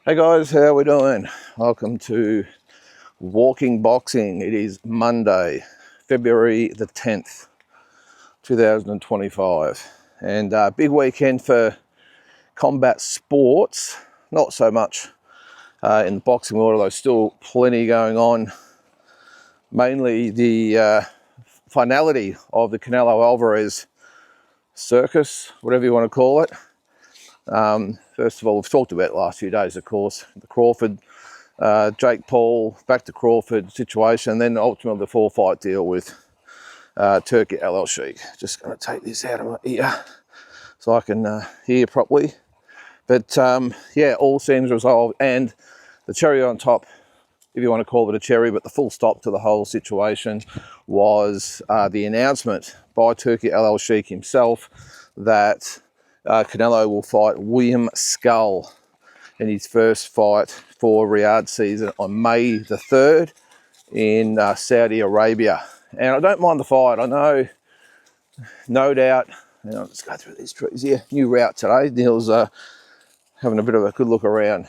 Hey guys, how we doing? Welcome to Walking Boxing. It is Monday, February the 10th, 2025. And big weekend for combat sports. Not so much in the boxing world, although still plenty going on. Mainly the finality of the Canelo Alvarez circus, whatever you want to call it. First of all, we've talked about it the last few days, of course. The Crawford, Jake Paul, back to Crawford situation, and then ultimately the four-fight deal with Turkey Sheikh. Just going to take this out of my ear so I can hear properly. But yeah, all seems resolved, and the cherry on top, if you want to call it a cherry, but the full stop to the whole situation was the announcement by Turkey Sheikh himself that Canelo will fight William Scull in his first fight for Riyadh season on May the 3rd in Saudi Arabia. And I don't mind the fight. I know, no doubt, let's go through these trees here. New route today. Neil's having a bit of a good look around.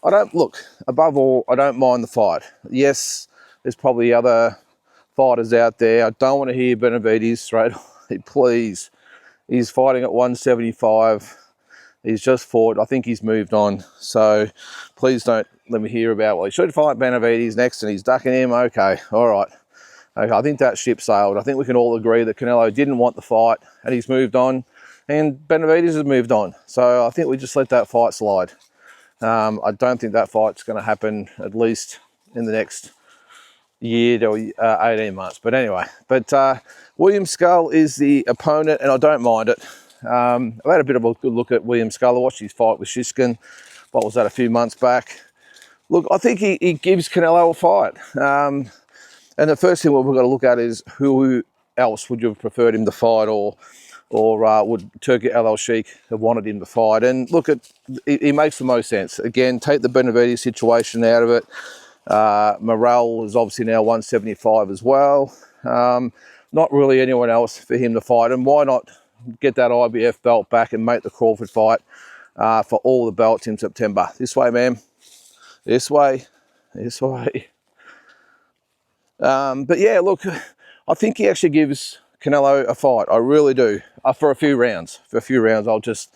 Above all, I don't mind the fight. Yes, there's probably other fighters out there. I don't want to hear Benavidez straight away, please. He's fighting at 175. He's just fought. I think he's moved on. So please don't let me hear about, well, he should fight Benavidez next and he's ducking him. Okay, all right. Okay, I think that ship sailed. I think we can all agree that Canelo didn't want the fight and he's moved on. And Benavidez has moved on. So I think we just let that fight slide. I don't think that fight's going to happen at least in the next year to 18 months. But anyway, William Scull is the opponent and I don't mind it. I've had a bit of a good look at William Scull. I watched his fight with Shiskin. What was that, a few months back? Look, I think he gives Canelo a fight. And the first thing we've got to look at is who else would you have preferred him to fight, or would Turkey Sheikh have wanted him to fight? And look, he makes the most sense. Again, take the Benavidez situation out of it. Morrell is obviously now 175 as well. Not really anyone else for him to fight. And why not get that IBF belt back and make the Crawford fight for all the belts in September? This way, ma'am. This way. This way. But yeah, look, I think he actually gives Canelo a fight. I really do. For a few rounds. For a few rounds, I'll just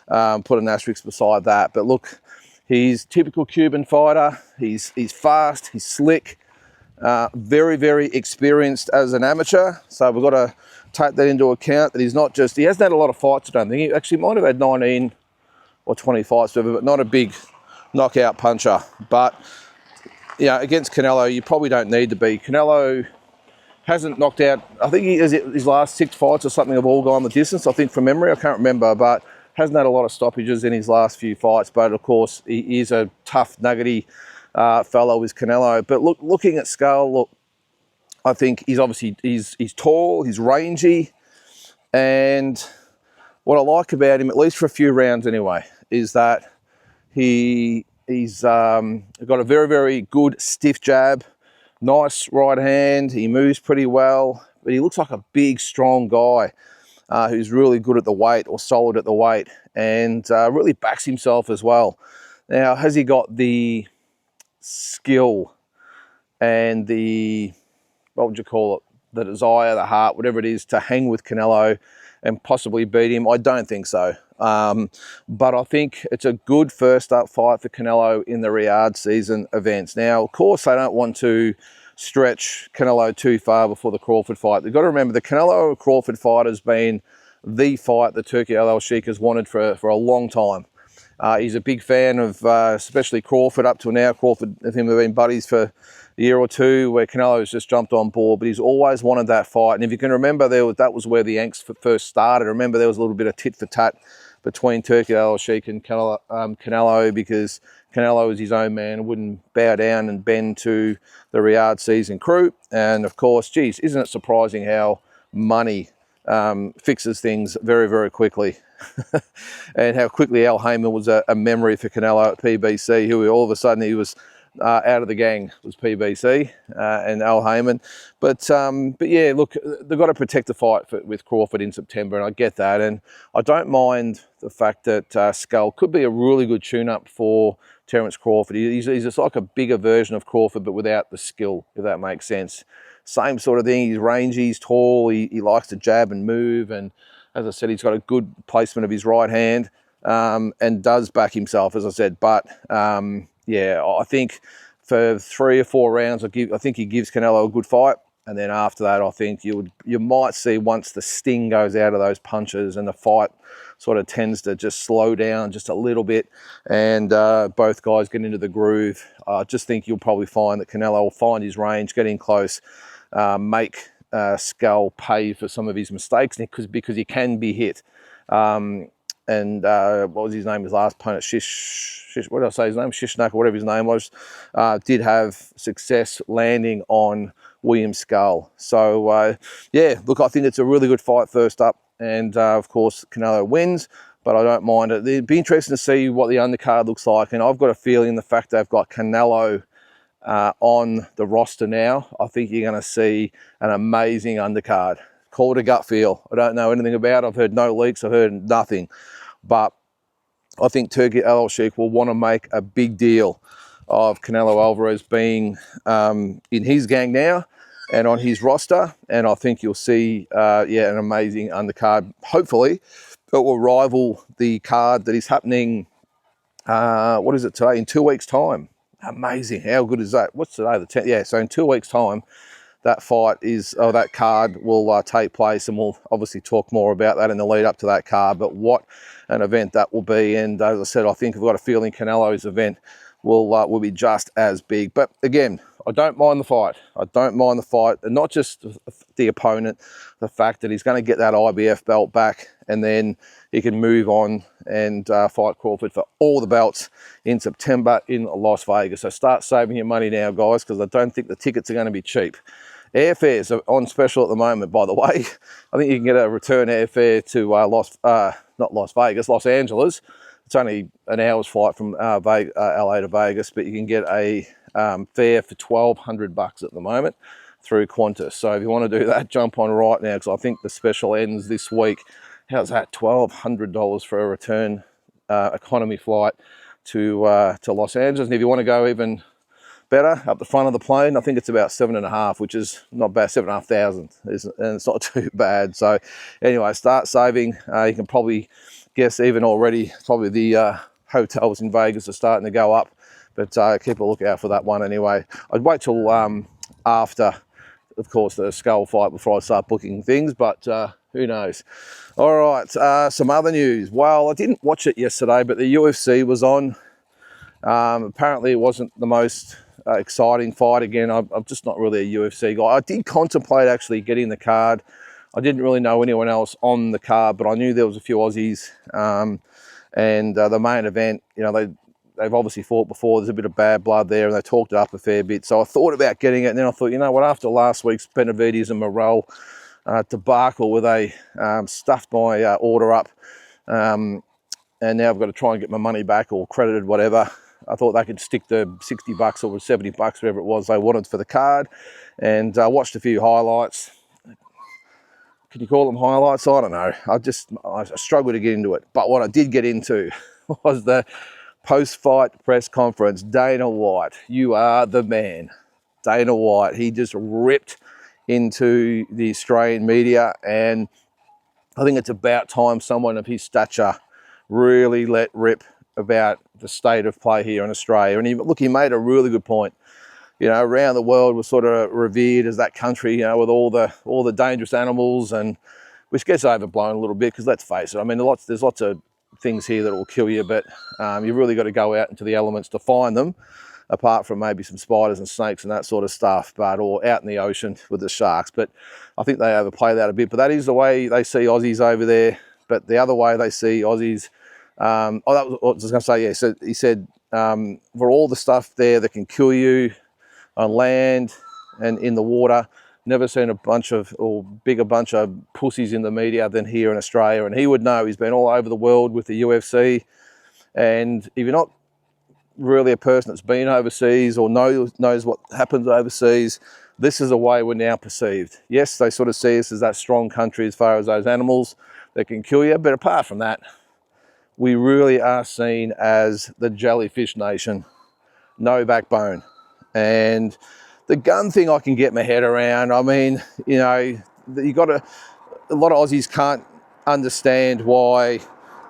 put an asterisk beside that. But look, he's typical Cuban fighter. He's fast. He's slick. Very, very experienced as an amateur. So we've got to take that into account, that he's not just, he hasn't had a lot of fights, I don't think. He actually might have had 19 or 20 fights, but not a big knockout puncher. But, yeah, against Canelo, you probably don't need to be. Canelo hasn't knocked out, I think his last 6 fights or something have all gone the distance, I think, from memory. I can't remember, but hasn't had a lot of stoppages in his last few fights. But, of course, he is a tough, nuggety fellow, is Canelo. But looking at Scull, look, I think he's obviously, he's tall, he's rangy, and what I like about him, at least for a few rounds anyway, is that he's got a very, very good stiff jab, nice right hand, he moves pretty well, but he looks like a big, strong guy who's really good at the weight, or solid at the weight, and really backs himself as well. Now, has he got the skill and the, what would you call it, the desire, the heart, whatever it is, to hang with Canelo and possibly beat him? I don't think so. But I think it's a good first up fight for Canelo in the Riyadh season events. Now, of course, I don't want to stretch Canelo too far before the Crawford fight. You've got to remember the Canelo-Crawford fight has been the fight that Turkey Sheikh has wanted for a long time. He's a big fan of especially Crawford up to now. Crawford and him have been buddies for a year or two, where Canelo's just jumped on board, but he's always wanted that fight. And if you can remember, that was where the angst first started. Remember, there was a little bit of tit for tat between Turkey Sheikh and Canelo, because Canelo is his own man, wouldn't bow down and bend to the Riyadh season crew. And of course, geez, isn't it surprising how money fixes things very, very quickly? And how quickly Al Heyman was a memory for Canelo at PBC, who all of a sudden he was out of the gang was PBC and Al Heyman. But yeah, look, they've got to protect the fight with Crawford in September, and I get that. And I don't mind the fact that Scull could be a really good tune-up for Terence Crawford. He's just like a bigger version of Crawford, but without the skill, if that makes sense. Same sort of thing. He's rangy, he's tall, he likes to jab and move, and as I said, he's got a good placement of his right hand and does back himself, as I said. But yeah, I think for 3 or 4 rounds, I think he gives Canelo a good fight. And then after that, I think you might see, once the sting goes out of those punches and the fight sort of tends to just slow down just a little bit, and both guys get into the groove, I just think you'll probably find that Canelo will find his range, get in close, make Scull pay for some of his mistakes, because he can be hit. And what was his name? His last opponent, what did I say his name? Shishnak, or whatever his name was, did have success landing on William Scull. So yeah, look, I think it's a really good fight first up, and of course Canelo wins, but I don't mind it. It'd be interesting to see what the undercard looks like, and I've got a feeling the fact they've got Canelo on the roster now, I think you're going to see an amazing undercard. Call it a gut feel. I don't know anything about it. I've heard no leaks. I've heard nothing. But I think Turki Al-Sheikh will want to make a big deal of Canelo Alvarez being in his gang now and on his roster. And I think you'll see, yeah, an amazing undercard. Hopefully, it will rival the card that is happening, what is it today? In 2 weeks' time. Amazing. How good is that? What's today? The 10th? Yeah, so in 2 weeks' time, that fight is, or that card will take place, and we'll obviously talk more about that in the lead up to that card. But what an event that will be. And as I said, I think I've got a feeling Canelo's event will be just as big. But again, I don't mind the fight. I don't mind the fight, and not just the opponent, the fact that he's going to get that IBF belt back, and then he can move on and fight Crawford for all the belts in September in Las Vegas. So start saving your money now, guys, because I don't think the tickets are going to be cheap. Airfares are on special at the moment, by the way. I think you can get a return airfare to Los Angeles. It's only an hour's flight from LA to Vegas, but you can get a fare for $1,200 at the moment through Qantas. So if you want to do that, jump on right now, because I think the special ends this week. How's that? $1,200 for a return economy flight to Los Angeles. And if you want to go even better, up the front of the plane, I think it's about 7.5, which is not bad. 7,500, and it's not too bad. So anyway, start saving. You can probably guess even already, probably the hotels in Vegas are starting to go up, but keep a lookout for that one anyway. I'd wait till after, of course, the Scull fight before I start booking things, but who knows. All right, some other news. Well, I didn't watch it yesterday, but the UFC was on. Apparently it wasn't the most exciting fight. Again, I'm just not really a UFC guy. I did contemplate actually getting the card. I didn't really know anyone else on the card, but I knew there was a few Aussies. And the main event, you know, they've obviously fought before. There's a bit of bad blood there, and they talked it up a fair bit. So I thought about getting it, and then I thought, you know what, after last week's Benavidez and Morrell debacle, where they stuffed my order up, and now I've got to try and get my money back or credited, whatever. I thought they could stick the $60 or $70, whatever it was they wanted for the card, and watched a few highlights. Could you call them highlights? I don't know. I struggled to get into it. But what I did get into was the post-fight press conference. Dana White, you are the man. Dana White, he just ripped into the Australian media, and I think it's about time someone of his stature really let rip about the state of play here in Australia. And he made a really good point. You know, around the world, we're sort of revered as that country, you know, with all the dangerous animals, and which gets overblown a little bit, because let's face it, I mean, there's lots of things here that will kill you, but you've really got to go out into the elements to find them, apart from maybe some spiders and snakes and that sort of stuff, or out in the ocean with the sharks. But I think they overplay that a bit. But that is the way they see Aussies over there. But the other way they see Aussies, that was what I was going to say, yeah. So he said, for all the stuff there that can kill you on land and in the water, never seen a bunch of pussies in the media than here in Australia. And he would know. He's been all over the world with the UFC. And if you're not really a person that's been overseas or knows what happens overseas, this is the way we're now perceived. Yes, they sort of see us as that strong country as far as those animals that can kill you, but apart from that, we really are seen as the jellyfish nation, no backbone. And the gun thing I can get my head around. I mean, you know, you got a lot of Aussies can't understand why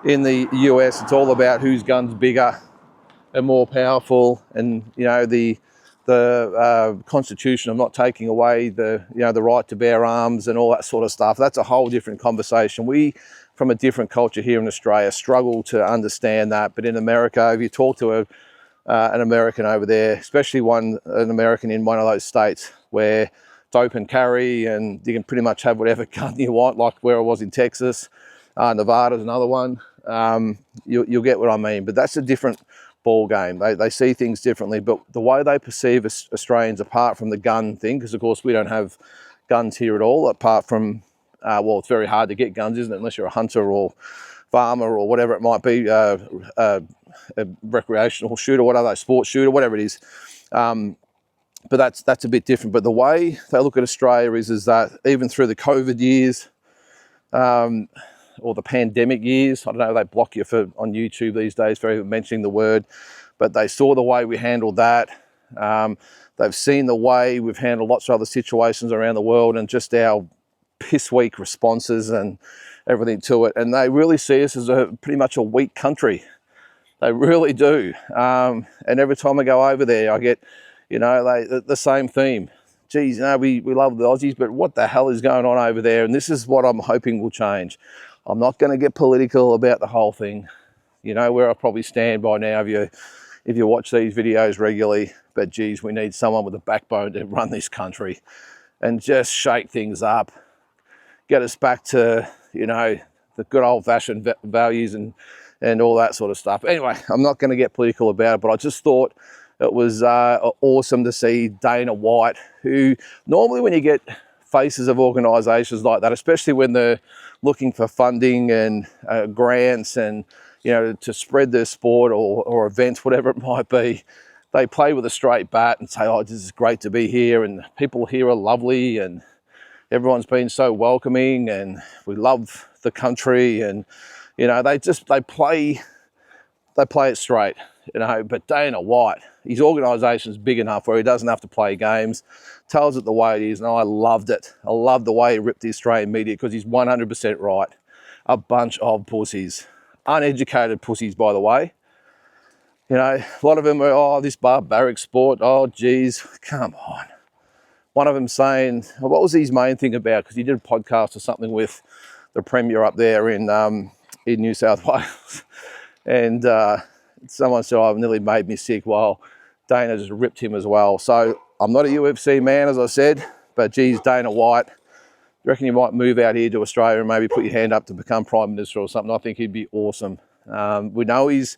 in the US it's all about whose gun's bigger and more powerful, and you know the Constitution of not taking away the right to bear arms and all that sort of stuff. That's a whole different conversation. We, from a different culture here in Australia, struggle to understand that. But in America, if you talk to an American over there, especially an American in one of those states where it's open carry and you can pretty much have whatever gun you want, like where I was in Texas, Nevada's another one. You'll get what I mean. But that's a different ball game. They see things differently, but the way they perceive Australians, apart from the gun thing, because of course we don't have guns here at all, apart from well, it's very hard to get guns, isn't it, unless you're a hunter or farmer or whatever it might be, a recreational shooter, what are they, sports shooter, whatever it is. But that's a bit different. But the way they look at Australia is that even through the COVID years, or the pandemic years, I don't know, they block you on YouTube these days for even mentioning the word, but they saw the way we handled that. They've seen the way we've handled lots of other situations around the world and just our piss weak responses and everything to it. And they really see us as pretty much a weak country. They really do. And every time I go over there, I get, the same theme. Geez, we love the Aussies, but what the hell is going on over there? And this is what I'm hoping will change. I'm not going to get political about the whole thing. You know where I probably stand by now if you watch these videos regularly. But geez, we need someone with a backbone to run this country and just shake things up, get us back to, the good old-fashioned values and all that sort of stuff. Anyway, I'm not going to get political about it, but I just thought it was awesome to see Dana White, who normally when you get faces of organisations like that, especially when they're looking for funding and grants and, to spread their sport or events, whatever it might be, they play with a straight bat and say, oh, this is great to be here and people here are lovely and everyone's been so welcoming and we love the country, and they play it straight, but Dana White, his organisation's big enough where he doesn't have to play games, tells it the way it is, and I loved it. I loved the way he ripped the Australian media because he's 100% right. A bunch of pussies. Uneducated pussies, by the way. A lot of them are, oh, this barbaric sport, oh, geez, come on. One of them saying, what was his main thing about? Because he did a podcast or something with the Premier up there in New South Wales. And someone said, oh, it nearly made me sick. Well, Dana just ripped him as well. So I'm not a UFC man, as I said, but geez, Dana White, you reckon you might move out here to Australia and maybe put your hand up to become Prime Minister or something? I think he'd be awesome. We know he's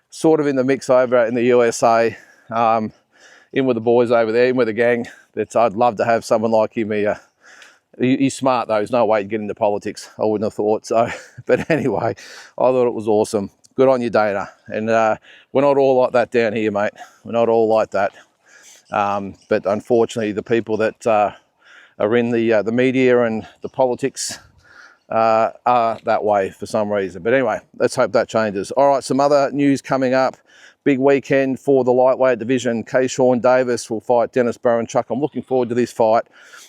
sort of in the mix over in the USA, in with the boys over there, in with the gang. But I'd love to have someone like him here. He's smart though, there's no way he'd get into politics, I wouldn't have thought so. But anyway, I thought it was awesome. Good on you, Dana. And we're not all like that down here, mate. We're not all like that. But unfortunately, the people that are in the media and the politics are that way for some reason. But anyway, let's hope that changes. All right, some other news coming up. Big weekend for the lightweight division. Shawn Davis will fight Dennis Berinchyk. I'm looking forward to this fight.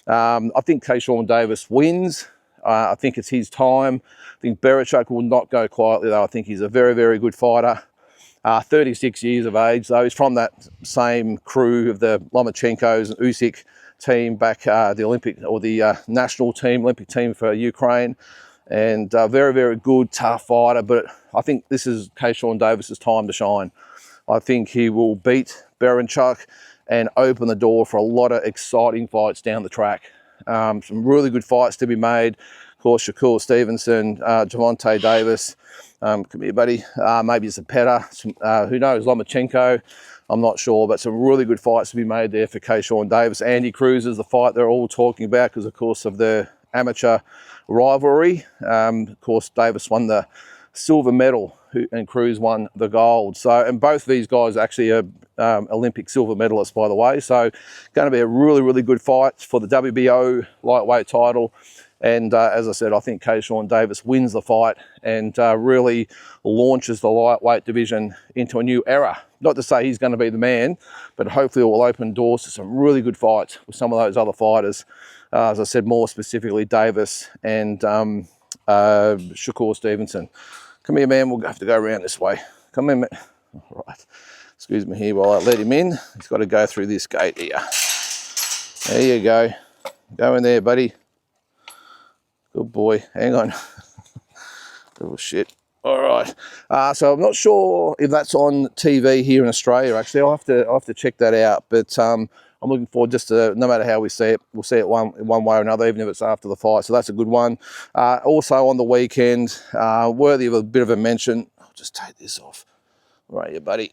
I think Shawn Davis wins. I think it's his time. I think Berinchyk will not go quietly, though. I think he's a very, very good fighter. 36 years of age, though. He's from that same crew of the Lomachenko's and Usyk team back, the Olympic or the national team, Olympic team for Ukraine. And very, very good, tough fighter. But I think this is Shawn Davis's time to shine. I think he will beat Berinchyk and open the door for a lot of exciting fights down the track. Some really good fights to be made. Of course, Scull Stevenson, Gervonta Davis, come here, buddy. Maybe it's a Petter. Who knows? Lomachenko. I'm not sure, but some really good fights to be made there for Shawn Davis. Andy Cruz is the fight they're all talking about because, of course, of the amateur rivalry. Of course, Davis won the silver medal, and Cruz won the gold. So, and both of these guys actually are Olympic silver medalists, by the way. So, going to be a really, really good fight for the WBO lightweight title. And as I said, I think Keyshawn Davis wins the fight and really launches the lightweight division into a new era. Not to say he's going to be the man, but hopefully it will open doors to some really good fights with some of those other fighters. As I said, more specifically Davis and Shakur Stevenson. Come here, man. We'll have to go around this way. Come in, man. All right. Excuse me here while I let him in. He's got to go through this gate here. There you go. Go in there, buddy. Good boy. Hang on. Little shit. All right. So I'm not sure if that's on TV here in Australia. Actually, I'll have to check that out. But I'm looking forward just to, no matter how we see it, we'll see it one way or another, even if it's after the fight. So that's a good one. Also on the weekend, worthy of a bit of a mention. I'll just take this off. All right, you buddy.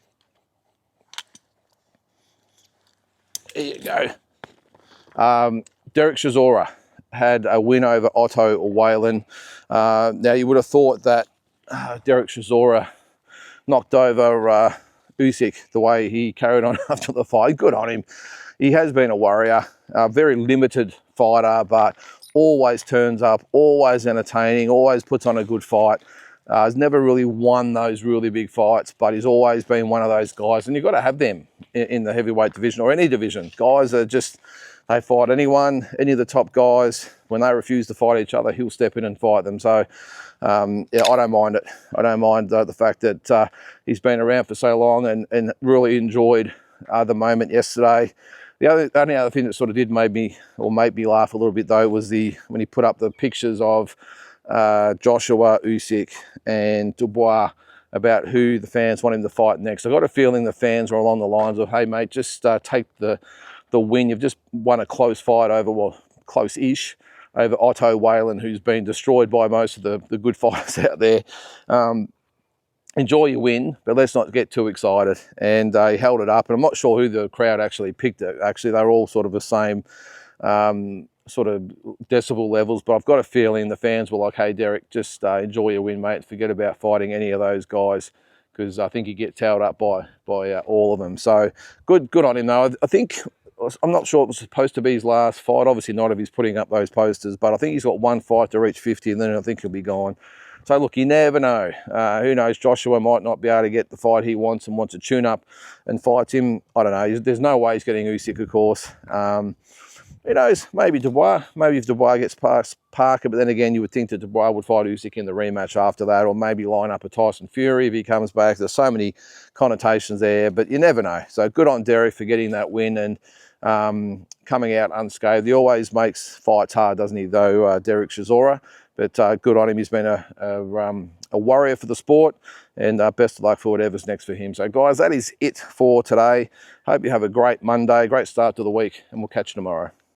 There you go. Derek Chisora had a win over Otto Whalen. Now, you would have thought that Derek Chisora knocked over Usyk the way he carried on after the fight. Good on him. He has been a warrior, a very limited fighter, but always turns up, always entertaining, always puts on a good fight. He's never really won those really big fights, but he's always been one of those guys, and you've got to have them in the heavyweight division or any division. Guys are just, they fight anyone, any of the top guys. When they refuse to fight each other, he'll step in and fight them. So, yeah, I don't mind it. I don't mind the fact that he's been around for so long and really enjoyed the moment yesterday. The only other thing that sort of did make me laugh a little bit, though, was when he put up the pictures of Joshua, Usyk and Dubois about who the fans want him to fight next. I got a feeling the fans were along the lines of, hey, mate, just take the win. You've just won a close fight over, well, close-ish, over Otto Whalen, who's been destroyed by most of the good fighters out there. Enjoy your win, but let's not get too excited. And he held it up, and I'm not sure who the crowd actually picked it. Actually, they were all sort of the same sort of decibel levels, but I've got a feeling the fans were like, hey, Derek, just enjoy your win, mate. Forget about fighting any of those guys, because I think you get towed up by all of them. So good on him, though. I think, I'm not sure it was supposed to be his last fight. Obviously not if he's putting up those posters, but I think he's got one fight to reach 50, and then I think he'll be gone. So look, you never know. Who knows? Joshua might not be able to get the fight he wants and wants to tune up and fight him. I don't know. There's no way he's getting Usyk, of course. Who knows? Maybe Dubois. Maybe if Dubois gets past Parker, but then again, you would think that Dubois would fight Usyk in the rematch after that, or maybe line up a Tyson Fury if he comes back. There's so many connotations there, but you never know. So good on Derek for getting that win and coming out unscathed. He always makes fights hard, doesn't he, though, Derek Chisora? But good on him. He's been a warrior for the sport, and best of luck for whatever's next for him. So, guys, that is it for today. Hope you have a great Monday, great start to the week, and we'll catch you tomorrow.